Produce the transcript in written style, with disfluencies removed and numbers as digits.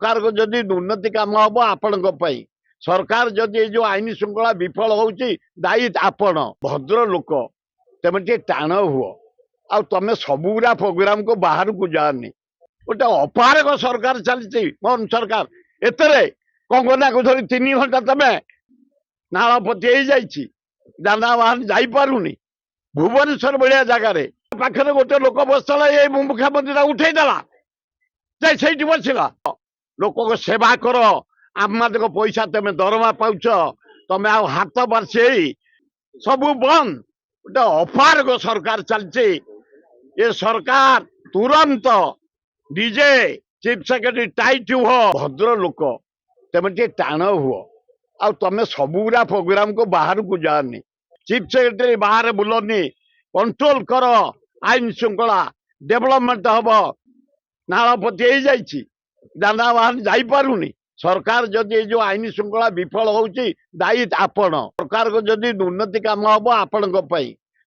सरकार को जदि उन्नति काम हम आपण सरकार जदि जो आईन श्रृंखला विफल होची दायी आपण भद्र लोक तेमन टे टाण हुओ आ तमें सबुरा प्रोग्राम को बाहर को जानी गोटे अपारक सरकार चलती मोहन सरकार एतरे कंगना को धरी 3 घंटा तमें नालपति जानावाहन जापारूनी भुवनेश्वर भाया जगार पाखे गोटे लोक बसला ये मुख्यमंत्री उठेदेला जाई बसला लोक को सेवा कर आम पैसा तुम दरमा पाउछ तुम आ हाथ बार्षे सब बंद गोटे अपारक सरकार चलती ये सरकार तुरंत डीजे चीफ सेक्रेटरी टाइट हुओ भद्र लोक तुम टे टाण हुओ आ तमें सबुरा प्रोग्राम को बाहर को जानी चीफ सेक्रेटरी बाहर बुलनी कंट्रोल कर आईन श्रृंखला डेवलपमेंट हम नालपति जानावाहन जापारूनी सरकार जदि जो आईन श्रृंखला विफल होची दायी आपण सरकार को जदि उन्नति काम हम आपण